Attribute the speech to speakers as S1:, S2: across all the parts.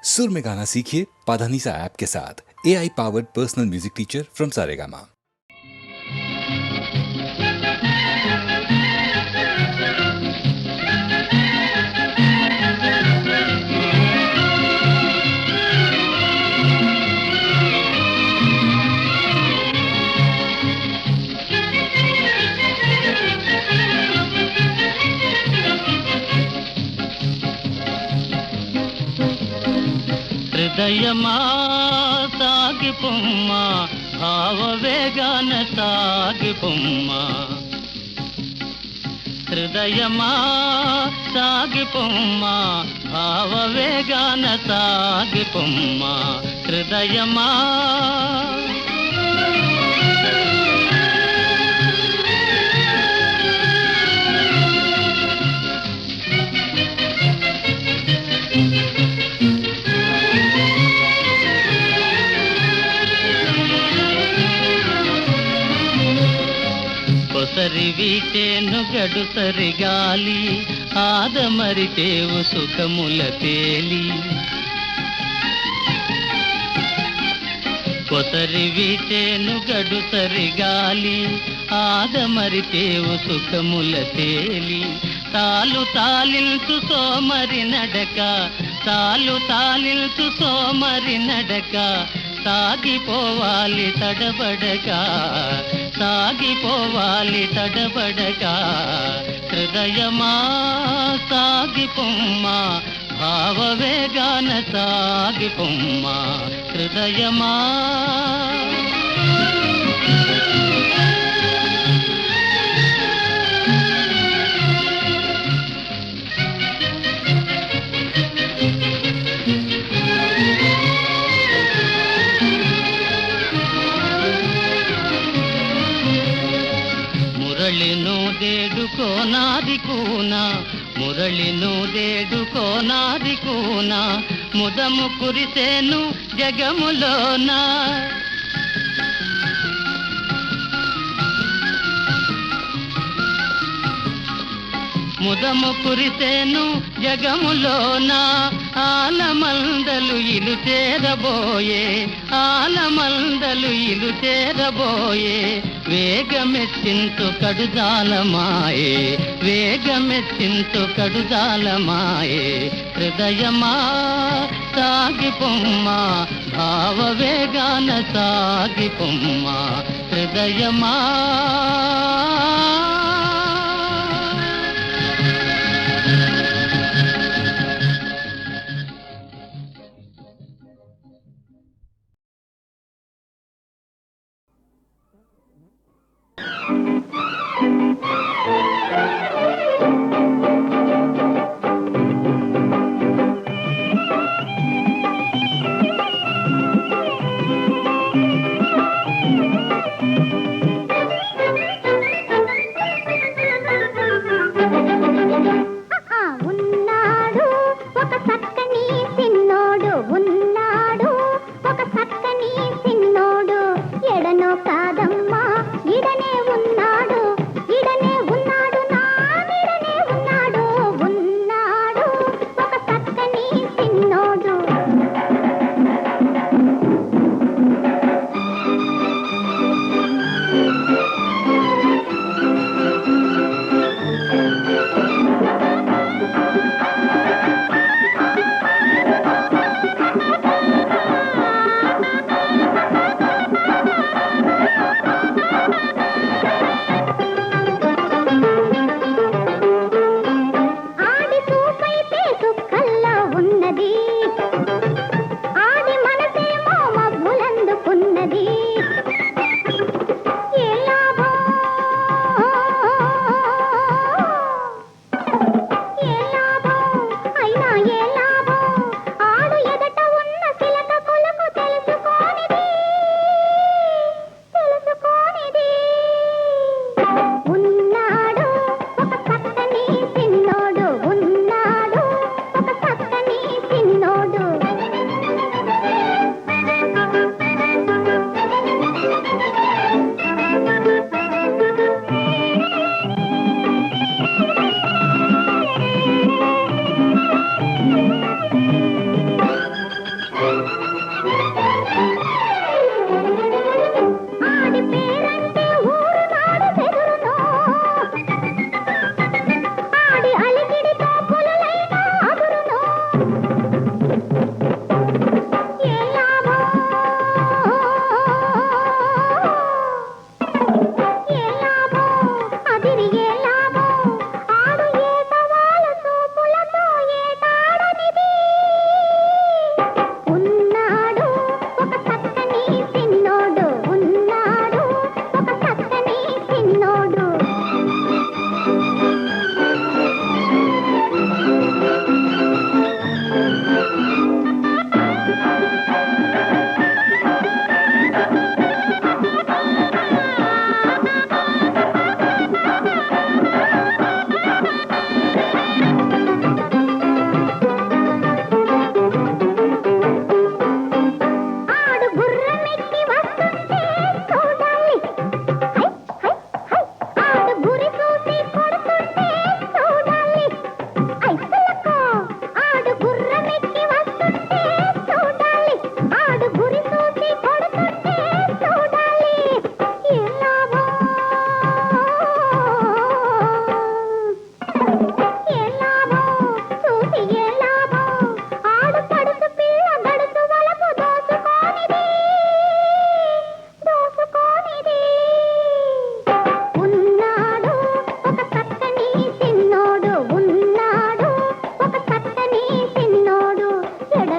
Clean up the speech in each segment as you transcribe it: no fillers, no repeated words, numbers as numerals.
S1: सुर में गाना सीखिए पाधानीसा ऐप के साथ। AI powered personal music teacher from Saregama.
S2: హృదయమా సాగిపొమ్మ భావవేగాన సాగిపొమ్మ హృదయమా సాగిపొమ్మ భావవేగాన సాగిపొమ్మ హృదయమా కొసరి వీచేను గడుసరి గాలి ఆదమరిచేవు సుఖముల తేలి కొసరి వీచేను గడుసరి గాలి ఆదమరిచేవు సుఖముల తేలి తాలు తాలిల్తు సోమరి నడక తాలు తాలిల్తు సోమరి నడక సాగిపోవాలి తడబడగా సాగిపోవాలి తడబడగా హృదయమా సాగిపొమ్మ భావవేగాన సాగిపొమ్మ హృదయమా మురళిను దేడుకోనాది కూన మురళిను దేడుకోనాది కూన ముదము కురిసేను జగములోన ముదము కురిసేను జగములోన ఆలమందలు ఇలు చేరబోయే ఆలమందలు ఇలు చేరబోయే వేగమెత్తింతు కడుజాలమాయే వేగమెత్తింతు కడుజాలమాయే హృదయమా సాగిపొమ్మ భావవేగాన సాగిపొమ్మ హృదయమా
S3: కాదమ్మా ఇడనే ఉన్నా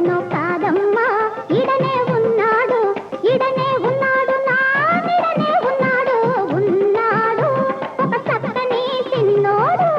S3: ఎవరనో కాదమ్మా ఇడనే ఉన్నాడు ఇడనే ఉన్నాడు నా ఇడనే ఉన్నాడు ఉన్నాడు ఒక చక్కని చిన్నోడు.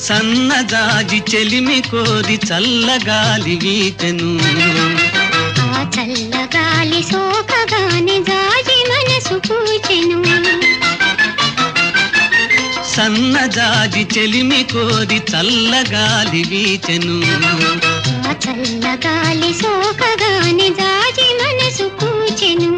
S2: సన్నజాజి చెలిమి కోరి చల్లగాలి వీచెను,
S3: ఆ చల్లగాలి సోకగానే జాజి మనసు పూచెను.
S2: సన్నజాజి చెలిమి కోరి చల్లగాలి వీచెను,
S3: ఆ చల్లగాలి సోకగానే జాజి మనసు పూచెను.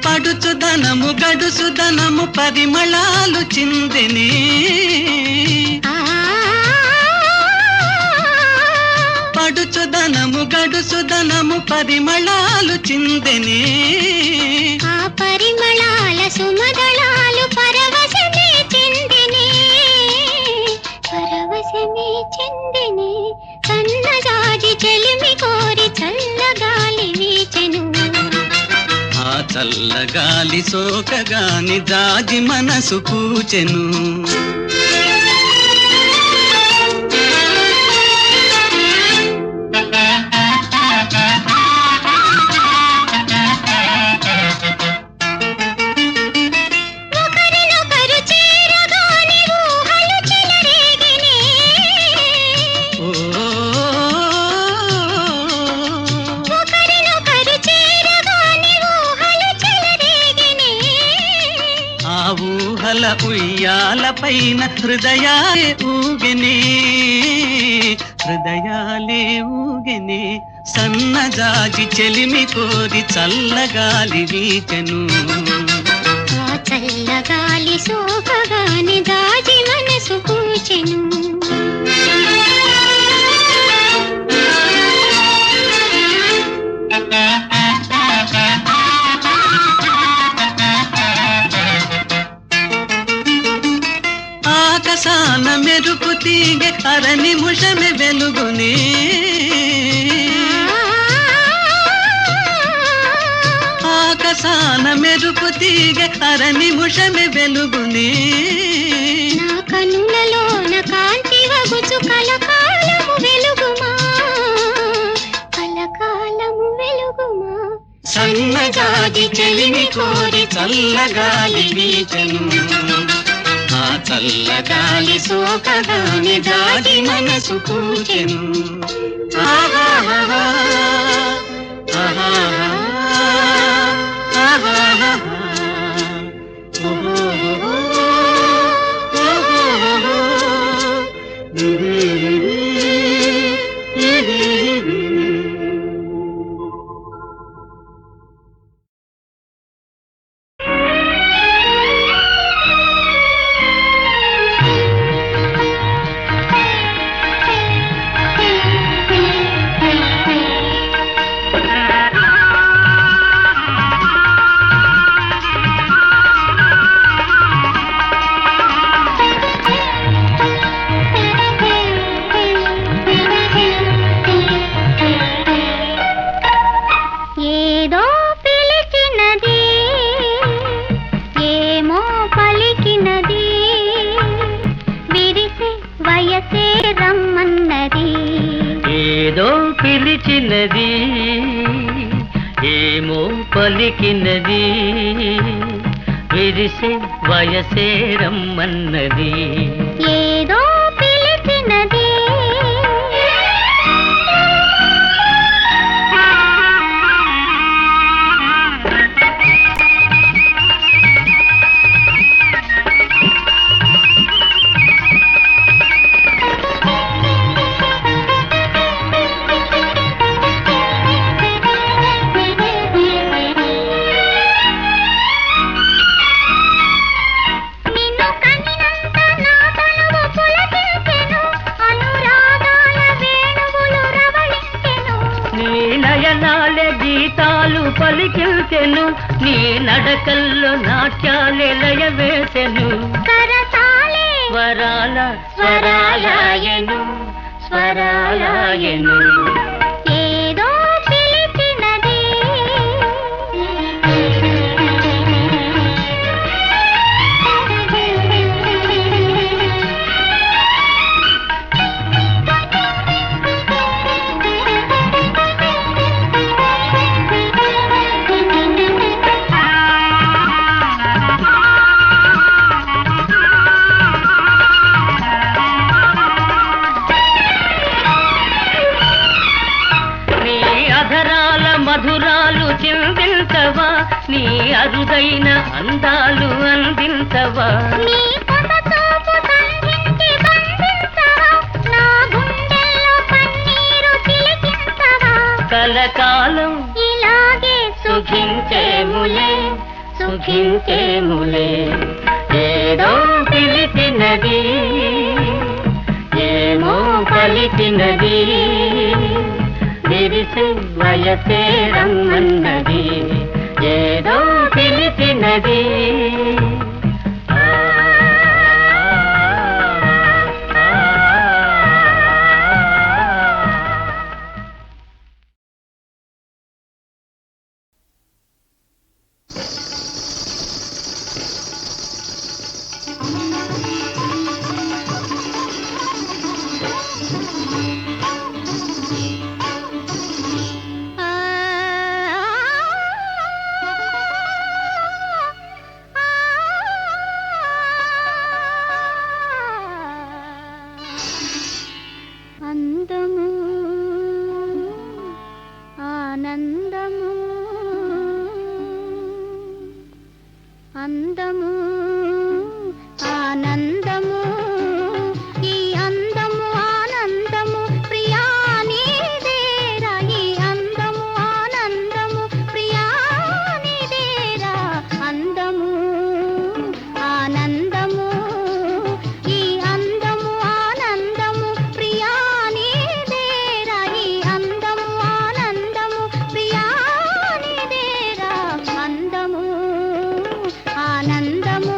S2: పడుచుదనము గడుసుదనము పరిమళాలు చిందెనే, పడుచుదనము గడుసుదనము పరిమళాలు చిందెనే,
S3: ఆ పరిమళాల సుమదళాలు పరవశమే చెందినే పరవశమే చెందినే. సన్నజాజి చెలిమి కోరి చల్లగాలి వీచెను,
S2: ఆ చల్లగాలి సోకగాని జాజి మనసు పూచెను. ఉయ్యాల పైన హృదయాలే ఊగెనే, హృదయాలే ఊగెనే. సన్నజాజి చెలిమి కోరి చల్లగాలి వీచెను,
S3: ఆ చల్లగాలి సోకగానే జాజి మనసు పూచెను.
S2: ఆకాశాన మెరుపు తీగె అర నిమిషమే వెలుగునే, ఆకాశాన మెరుపు తీగె అర నిమిషమే వెలుగునే.
S3: నా కన్నులలోన కాంతి వగుచు కలకాలము వెలుగుమా కలకాలము వెలుగుమా.
S2: సన్నజాజి చెలిమి కోరి చల్లగాలి వీచెను, ఆ చల్లగాలి సోకగాని జాజి మనసు పూచెను. ఆహాహా ఆహాహా ఆహాహా ఓహో పిలిచినది ఏమో పలికినది విరిసే వయసే రమ్మన్నది
S3: ఏదో పిలిచినది
S4: నడకల్లో నాట్యాలే లయ వేసెను
S3: సరసాలే
S4: స్వరాల స్వరాలయను స్వరాలయను
S3: ఏదో పిలిచినది
S4: మధురాలు చిందించవా నీ అరుదైన అందాలు అందించవా
S3: నీ కొసతోపు సంధించి బంధించవా నా గుండెల్లో పన్నీరు చిలికించవా
S4: కలకాలం
S3: ఇలాగే
S4: సుఖించేములే సుఖించేములే ఏదో పిలిచినది ఏమో పలిచినది విరిసి వయసే రమ్మన్నది ఏదో పిలిచినది
S3: అందము ఆనందము అందము ఆనందము ఈ అందము ఆనందము ప్రియా నీదేరా ఈ అందము ఆనందము ప్రియా నీదేరా అందము ఆనందము ఈ అందము ఆనందము ప్రియా నీదేరా ఈ అందము ఆనందము ప్రియా నీదేరా అందము ఆనందము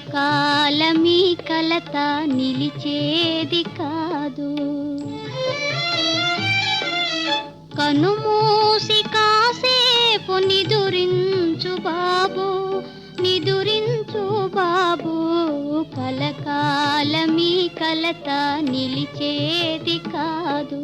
S3: కలకాలమీ కలత నిలిచేది కాదు. కనుమూసి కాసేపు నిదురించు బాబు, నిదురించు బాబు, కలకాలమీ కలత నిలిచేది కాదు.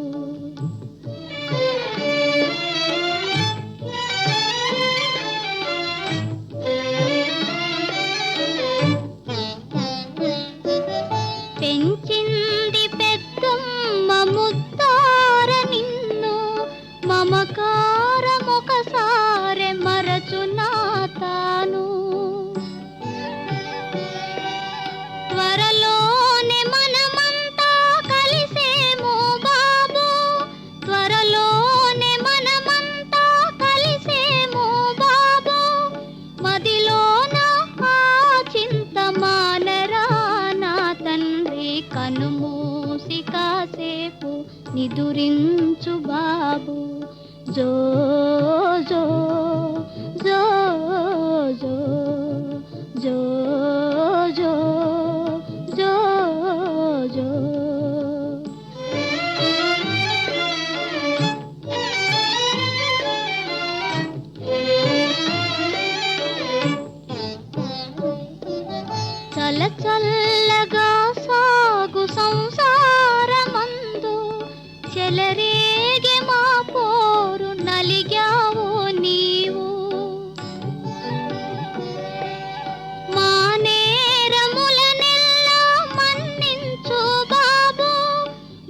S3: పెంచింది పెద్దమ్మ ముద్దార నిన్ను, మమకారమొకసారి మరచునా తాను. త్వరలోనే మనమంతా కలిసేమో బాబు, త్వరలోనే మనమంతా కలిసేమో బాబు, మదిలోన ఆ చింత మానరా నా తండ్రి, కనుమూసి కాసేపు నిదురించు బాబు. జో జో జో జో జో జో జో జో. చల్ల చల్లగా సాగు సంసారమందు, చెలరేగే మా పోరు నలిగావు నీవు. మా నేరములనెల్లా మన్నించు బాబు,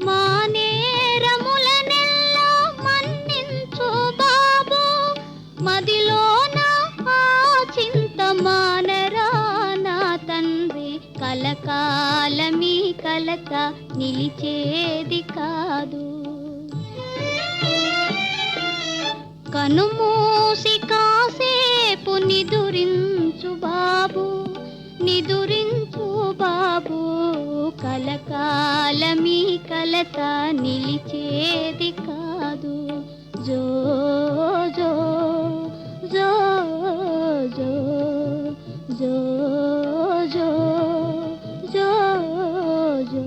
S3: మా నేరములనెల్లా మన్నించు బాబు, మదిలోన ఆ చింత మానరా నా తండ్రి, కలకాలమీ కలత నిలిచేది కాదు. కనుమూసి కాసేపు నిదురించు బాబు, నిదురించు బాబు, కలకాలమీ కలత నిలిచేది కాదు. జో జో జో జో జో జో జో జో.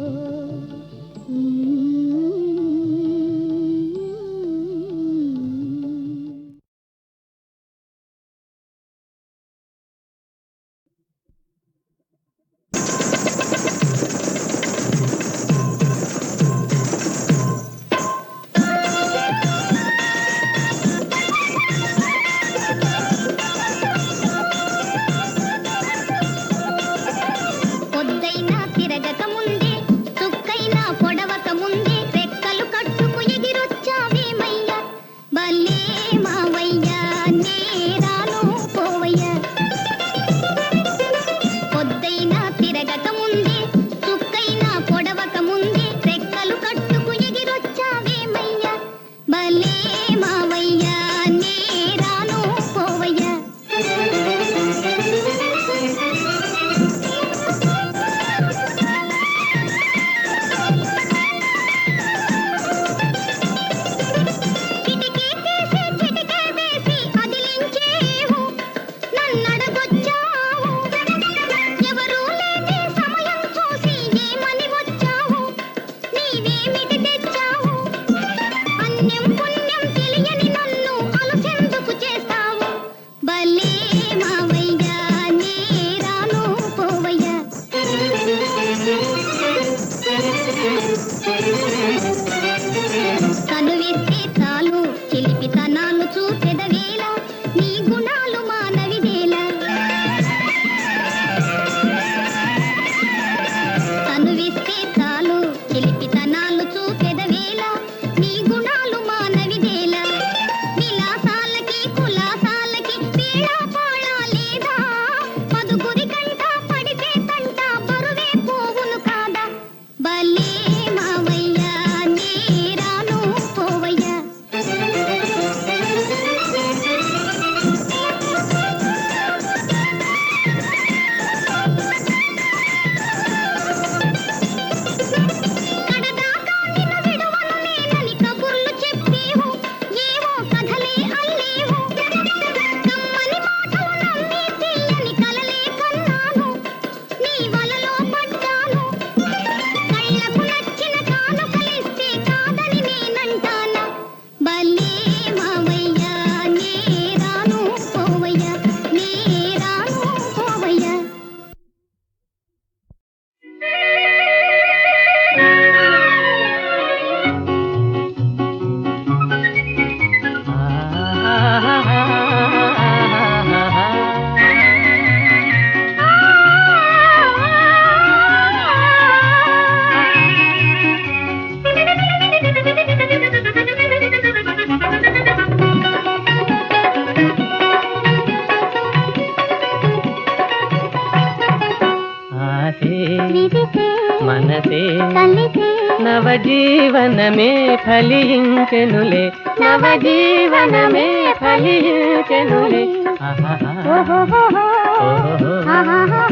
S4: మనసే
S3: కలిసే
S4: నవజీవనమే ఫలించెనులే నవజీవనమే ఫలించెనులే ఆహాహా.
S3: ఓహోహోహో.
S4: ఓహో.
S3: ఆహాహాహా.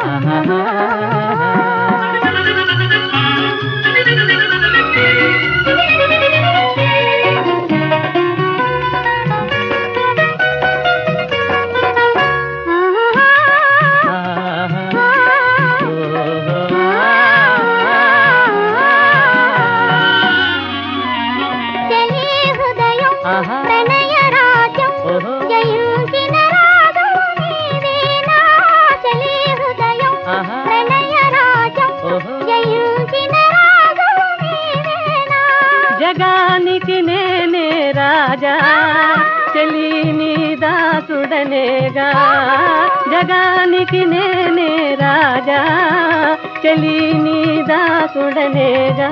S4: ఆహాహా.
S3: చెలి హృదయం
S4: ఆహా.
S3: ప్రణయ రాజ్యం
S4: ఓహో.
S3: జయించిన రాజు నీవేనా. చెలి హృదయం
S4: ఆహా.
S3: ప్రణయ రాజ్యం
S4: ఓహో.
S3: జయించిన రాజు నీవేనా.
S4: జగానికి నేనే రాజా చెలిని దాసుడనేగా జగానికి నేనే రాజా చెలిని దాసుడనేగా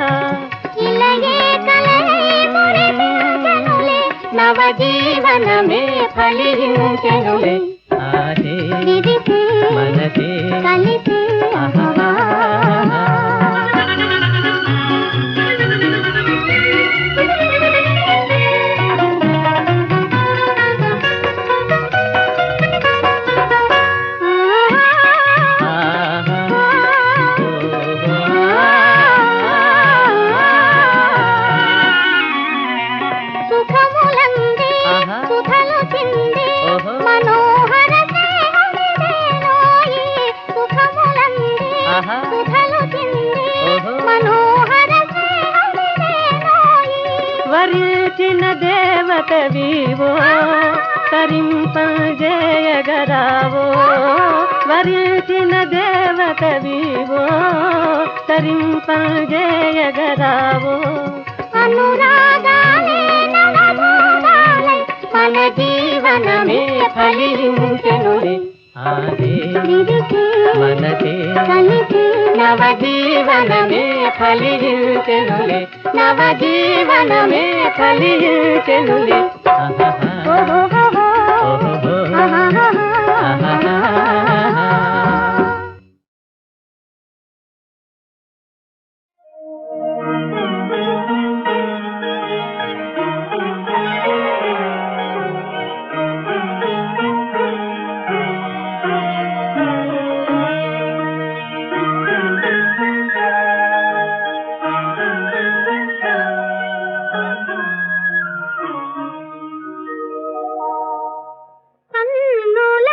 S3: ఇలాగే కలలై మురిపించెనులే
S4: నవజీవనమే ఫలించెనులే ఆశే
S3: విరిసే
S4: మనసే
S3: కలిసే
S4: ఆహాహా.
S3: సుఖములందే
S4: ఆహా.
S3: సుధలు చిందే
S4: ఓహో.
S3: మనోహర స్నేహమిదేనోయి. సుఖములందే
S4: ఆహా.
S3: సుధలు చిందే
S4: ఓహో.
S3: మనోహర స్నేహమిదేనోయి.
S4: వరించిన దేవత వివో తరింపజేయగరావో వరించిన దేవత వివో తరింపజేయగరావో
S3: అనురాగాలే నవభోగాలై
S4: మన జీవనమే ఫలించెనులే ఆదే
S3: విరిసే
S4: మనసే
S3: కలిసే
S4: నవజీవనమే ఫలించెనులే నవజీవనమే ఫలించెనులే ఆహాహా.
S3: ఓహోహోహో.
S4: ఓహోహో.
S3: ఆహాహాహా.
S4: ఆహాహా.
S3: కన్నుల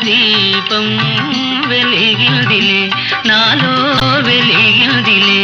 S2: దీపం వెలిగిందిలే నాలో వెలిగిందిలే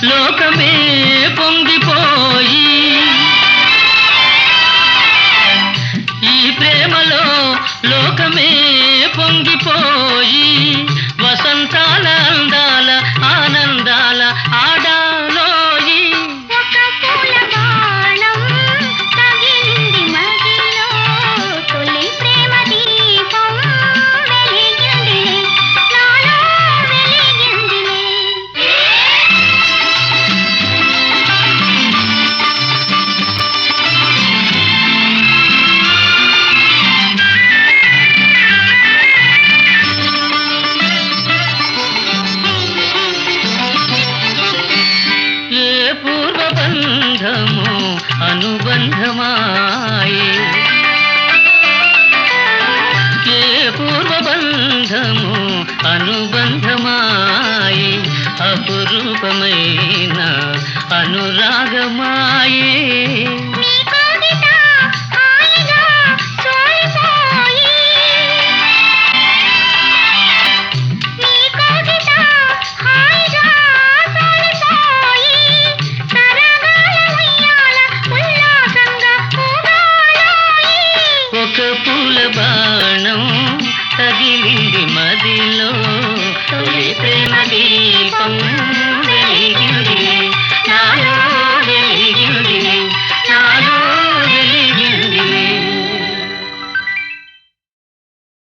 S2: లోకమే పొంగిపోయి ఈ ప్రేమలో లోకమే పొంగిపోయి వసంతాల అందాల ఆనందాల ఆడాలోయి
S3: ఒక పూల బాణం తగిలింది మదిలో తొలి ప్రేమ దీపం వెలిగిందిలే నాలో వెలిగిందిలే
S2: ఏ పూర్వబంధము అనుబంధమాయే ఏ పూర్వబంధము అనుబంధమాయే అపురూపమైన అనురాగమాయే
S3: నీ కోగిట హాయిగా సోలిపోయి నీ కోగిట హాయిగా సోలిపోయి సరగాల ఉయ్యాల ఉల్లాసంగా ఊగాలోయి
S2: ఒక పూల బాణం తగిలింది మదిలో తొలి ప్రేమ దీపం